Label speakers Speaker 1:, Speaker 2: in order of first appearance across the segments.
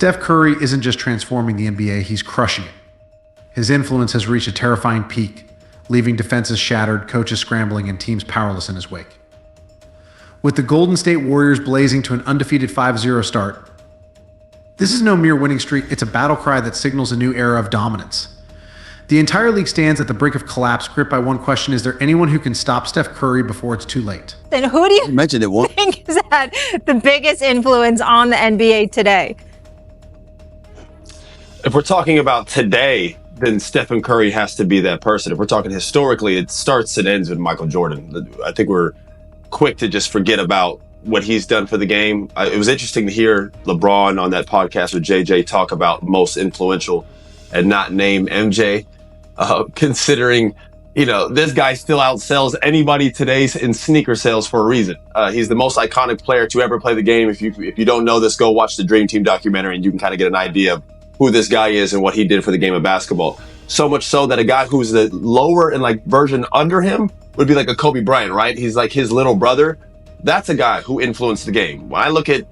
Speaker 1: Steph Curry isn't just transforming the NBA, he's crushing it. His influence has reached a terrifying peak, leaving defenses shattered, coaches scrambling, and teams powerless in his wake. With the Golden State Warriors blazing to an undefeated 5-0 start, this is no mere winning streak, it's a battle cry that signals a new era of dominance. The entire league stands at the brink of collapse, gripped by one question: is there anyone who can stop Steph Curry before it's too late?
Speaker 2: Then who do you think has had the biggest influence on the NBA today?
Speaker 3: If we're talking about today, then Stephen Curry has to be that person. If we're talking historically, it starts and ends with Michael Jordan. I think we're quick to just forget about what he's done for the game. It was interesting to hear LeBron on that podcast with JJ talk about most influential and not name MJ, considering, this guy still outsells anybody today in sneaker sales for a reason. He's the most iconic player to ever play the game. If you don't know this, go watch the Dream Team documentary and you can kind of get an idea of who this guy is and what he did for the game of basketball. So much so that a guy who's the lower and version under him would be like a Kobe Bryant, right? He's like his little brother. That's a guy who influenced the game. When I look at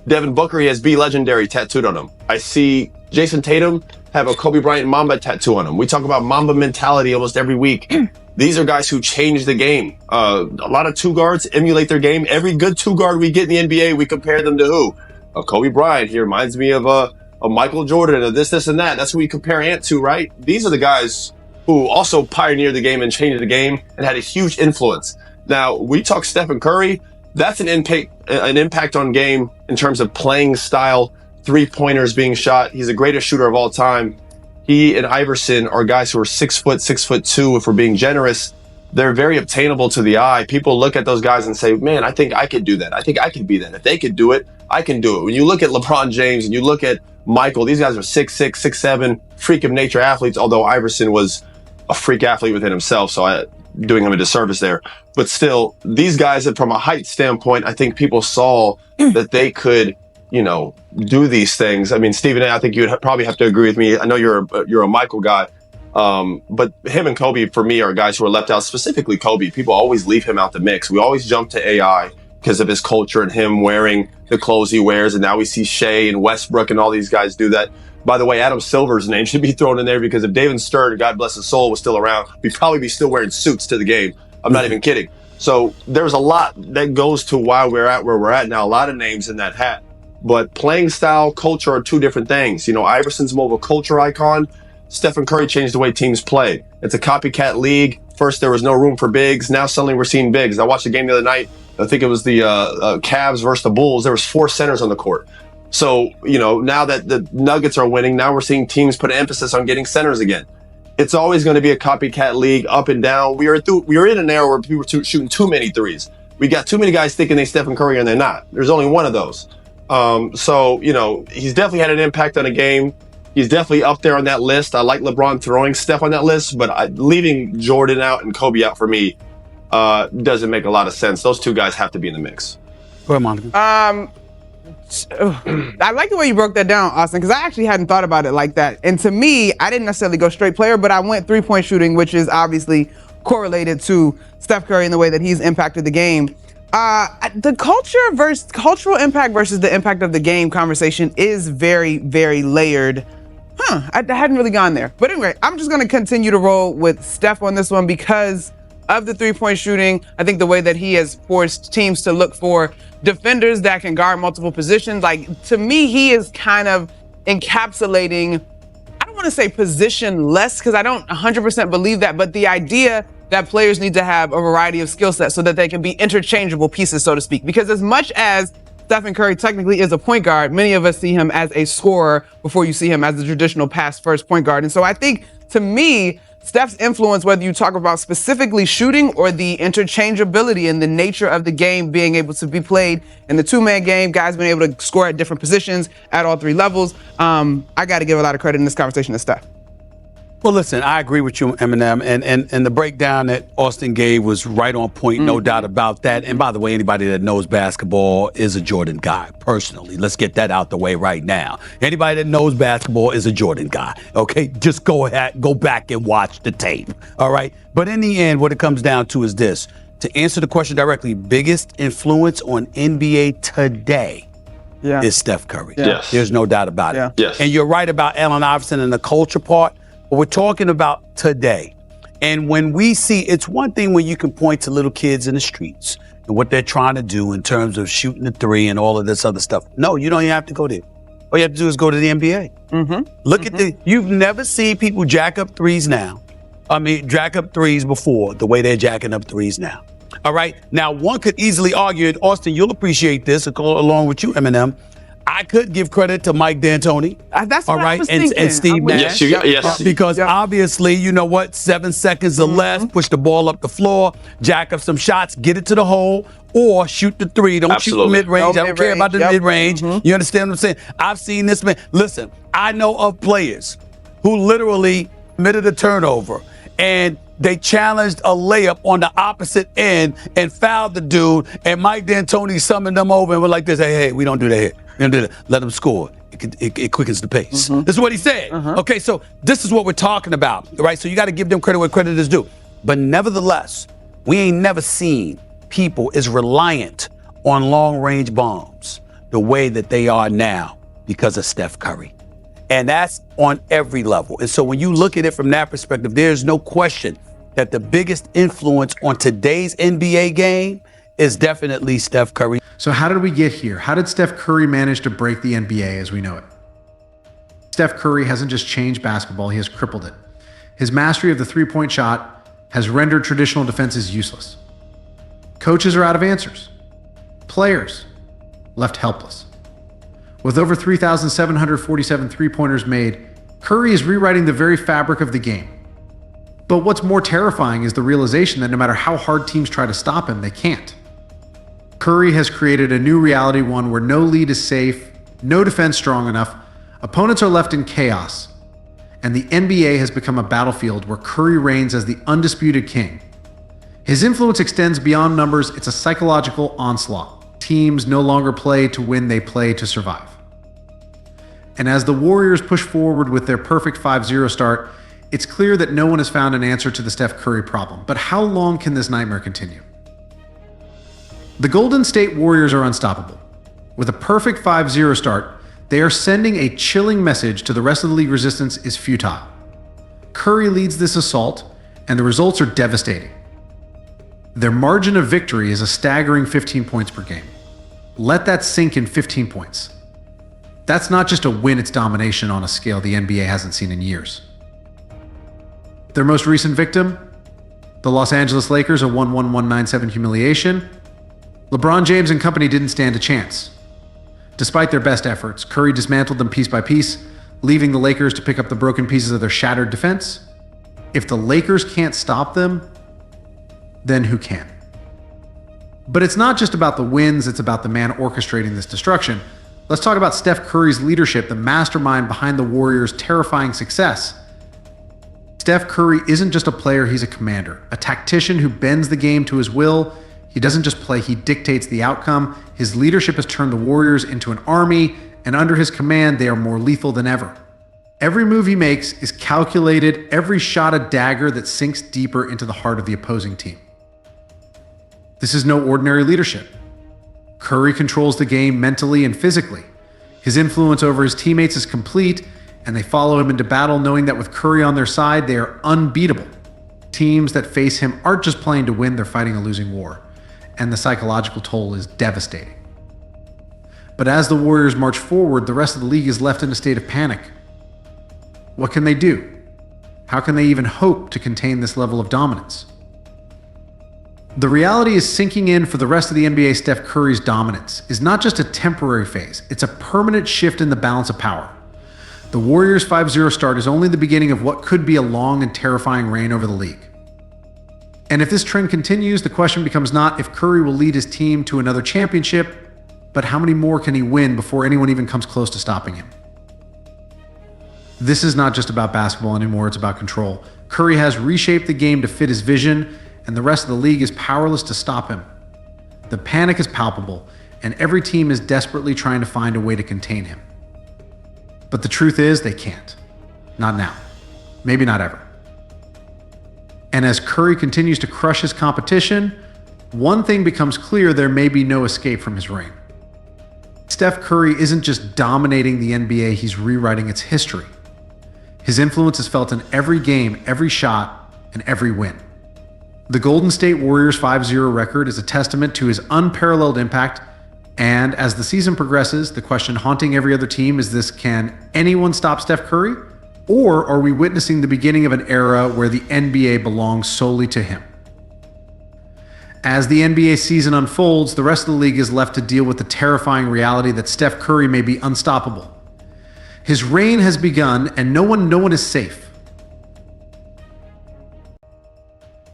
Speaker 3: Devin Booker, he has Be Legendary tattooed on him. I see Jason Tatum have a Kobe Bryant Mamba tattoo on him. We talk about Mamba mentality almost every week. These are guys who changed the game. A lot of two guards emulate their game. Every good two guard we get in the NBA, we compare them to who? A Kobe Bryant. He reminds me of a Michael Jordan, or this, and that. That's who we compare Ant to, right? These are the guys who also pioneered the game and changed the game and had a huge influence. Now, we talk Stephen Curry. That's an impact on game in terms of playing style, three-pointers being shot. He's the greatest shooter of all time. He and Iverson are guys who are 6 foot, 6'2", if we're being generous. They're very obtainable to the eye. People look at those guys and say, man, I think I could do that. I think I could be that. If they could do it, I can do it. When you look at LeBron James and you look at Michael, these guys are 6'6", 6'7", freak of nature athletes, although Iverson was a freak athlete within himself, so doing him a disservice there. But still, these guys, from a height standpoint, I think people saw that they could, do these things. I mean, Stephen, I think you'd probably have to agree with me. I know you're a Michael guy, but him and Kobe, for me, are guys who are left out. Specifically Kobe, people always leave him out the mix. We always jump to AI because of his culture and him wearing the clothes he wears. And now we see Shea and Westbrook and all these guys do that. By the way, Adam Silver's name should be thrown in there, because if David Stern, God bless his soul, was still around, we'd probably be still wearing suits to the game. I'm not even kidding. So there's a lot that goes to why we're at where we're at now. A lot of names in that hat. But playing style, culture are two different things. Iverson's more of a culture icon. Stephen Curry changed the way teams play. It's a copycat league. First, there was no room for bigs. Now suddenly we're seeing bigs. I watched the game the other night. I think it was the Cavs versus the Bulls. There was 4 centers on the court. So, now that the Nuggets are winning, now we're seeing teams put an emphasis on getting centers again. It's always going to be a copycat league, up and down. We are in an era where people were shooting too many threes. We got too many guys thinking they Stephen Curry and they're not. There's only one of those. So, he's definitely had an impact on the game. He's definitely up there on that list. I like LeBron throwing Steph on that list, but leaving Jordan out and Kobe out for me doesn't make a lot of sense. Those two guys have to be in the mix.
Speaker 4: Go ahead, Monica. I like the way you broke that down, Austin, because I actually hadn't thought about it like that. And to me, I didn't necessarily go straight player, but I went three-point shooting, which is obviously correlated to Steph Curry in the way that he's impacted the game. The cultural impact versus the impact of the game conversation is very, very layered. I hadn't really gone there. But anyway, I'm just going to continue to roll with Steph on this one because of the three-point shooting. I think the way that he has forced teams to look for defenders that can guard multiple positions. To me, he is kind of encapsulating, I don't want to say positionless, because I don't 100% believe that, but the idea that players need to have a variety of skill sets so that they can be interchangeable pieces, so to speak. Because as much as Stephen Curry technically is a point guard, many of us see him as a scorer before you see him as the traditional pass-first point guard. And so I think, to me, Steph's influence, whether you talk about specifically shooting or the interchangeability and the nature of the game being able to be played in the two-man game, guys being able to score at different positions at all 3 levels, I got to give a lot of credit in this conversation to Steph.
Speaker 5: Well, listen, I agree with you, Eminem, and the breakdown that Austin gave was right on point, no doubt about that. And by the way, anybody that knows basketball is a Jordan guy, personally. Let's get that out the way right now. Anybody that knows basketball is a Jordan guy, okay? Just go back and watch the tape, all right? But in the end, what it comes down to is this. To answer the question directly, biggest influence on NBA today, is Steph Curry.
Speaker 4: Yeah.
Speaker 3: Yes.
Speaker 5: There's no doubt about
Speaker 4: Yeah.
Speaker 5: it.
Speaker 3: Yes.
Speaker 5: And you're right about Allen Iverson and the culture part, but we're talking about today. And when we see, it's one thing when you can point to little kids in the streets and what they're trying to do in terms of shooting the three and all of this other stuff. No, you don't even have to go there. All you have to do is go to the NBA. Look at you've never seen people jack up threes now. Jack up threes before the way they're jacking up threes now. All right. Now, one could easily argue, and Austin, you'll appreciate this along with you, Eminem. I could give credit to Mike D'Antoni.
Speaker 4: That's
Speaker 5: all
Speaker 4: what I
Speaker 5: right,
Speaker 4: was
Speaker 5: and
Speaker 4: thinking.
Speaker 5: Steve
Speaker 4: I'm with
Speaker 5: Nash.
Speaker 3: Yes.
Speaker 5: Because obviously, you know what? 7 seconds or less, push the ball up the floor, jack up some shots, get it to the hole, or shoot the three. Don't shoot the
Speaker 3: Absolutely.
Speaker 5: mid-range.
Speaker 4: No
Speaker 5: I don't care about the
Speaker 4: mid-range.
Speaker 5: mid-range. You understand what I'm saying? I've seen this man. Listen, I know of players who literally committed a turnover and they challenged a layup on the opposite end and fouled the dude, and Mike D'Antoni summoned them over and was like this, hey, we don't do that here. We don't do that. Let them score. It quickens the pace. This is what he said. Okay, so this is what we're talking about, right? So you got to give them credit where credit is due. But nevertheless, we ain't never seen people as reliant on long-range bombs the way that they are now because of Steph Curry. And that's on every level. And so when you look at it from that perspective, there's no question that the biggest influence on today's NBA game is definitely Steph Curry.
Speaker 1: So how did we get here? How did Steph Curry manage to break the NBA as we know it? Steph Curry hasn't just changed basketball, he has crippled it. His mastery of the three-point shot has rendered traditional defenses useless. Coaches are out of answers. Players left helpless. With over 3,747 three-pointers made, Curry is rewriting the very fabric of the game. But what's more terrifying is the realization that no matter how hard teams try to stop him, they can't. Curry has created a new reality, one where no lead is safe, no defense strong enough, opponents are left in chaos, and the NBA has become a battlefield where Curry reigns as the undisputed king. His influence extends beyond numbers, it's a psychological onslaught. Teams no longer play to win, they play to survive. And as the Warriors push forward with their perfect 5-0 start, it's clear that no one has found an answer to the Steph Curry problem. But how long can this nightmare continue? The Golden State Warriors are unstoppable. With a perfect 5-0 start, they are sending a chilling message to the rest of the league: resistance is futile. Curry leads this assault, and the results are devastating. Their margin of victory is a staggering 15 points per game. Let that sink in. 15 points. That's not just a win, it's domination on a scale the NBA hasn't seen in years. Their most recent victim? The Los Angeles Lakers, a 1-1-1-9-7 humiliation. LeBron James and company didn't stand a chance. Despite their best efforts, Curry dismantled them piece by piece, leaving the Lakers to pick up the broken pieces of their shattered defense. If the Lakers can't stop them, then who can? But it's not just about the wins, it's about the man orchestrating this destruction. Let's talk about Steph Curry's leadership, the mastermind behind the Warriors' terrifying success. Steph Curry isn't just a player, he's a commander, a tactician who bends the game to his will. He doesn't just play, he dictates the outcome. His leadership has turned the Warriors into an army, and under his command, they are more lethal than ever. Every move he makes is calculated, every shot a dagger that sinks deeper into the heart of the opposing team. This is no ordinary leadership. Curry controls the game mentally and physically. His influence over his teammates is complete, and they follow him into battle knowing that with Curry on their side, they are unbeatable. Teams that face him aren't just playing to win, they're fighting a losing war. And the psychological toll is devastating. But as the Warriors march forward, the rest of the league is left in a state of panic. What can they do? How can they even hope to contain this level of dominance? The reality is sinking in for the rest of the NBA. Steph Curry's dominance is not just a temporary phase, it's a permanent shift in the balance of power. The Warriors' 5-0 start is only the beginning of what could be a long and terrifying reign over the league. And if this trend continues, the question becomes not if Curry will lead his team to another championship, but how many more can he win before anyone even comes close to stopping him? This is not just about basketball anymore, it's about control. Curry has reshaped the game to fit his vision, and the rest of the league is powerless to stop him. The panic is palpable, and every team is desperately trying to find a way to contain him. But the truth is, they can't. Not now. Maybe not ever. And as Curry continues to crush his competition, one thing becomes clear: there may be no escape from his reign. Steph Curry isn't just dominating the NBA, he's rewriting its history. His influence is felt in every game, every shot, and every win. The Golden State Warriors' 5-0 record is a testament to his unparalleled impact, and as the season progresses, the question haunting every other team is this: can anyone stop Steph Curry? Or are we witnessing the beginning of an era where the NBA belongs solely to him? As the NBA season unfolds, the rest of the league is left to deal with the terrifying reality that Steph Curry may be unstoppable. His reign has begun, and no one is safe.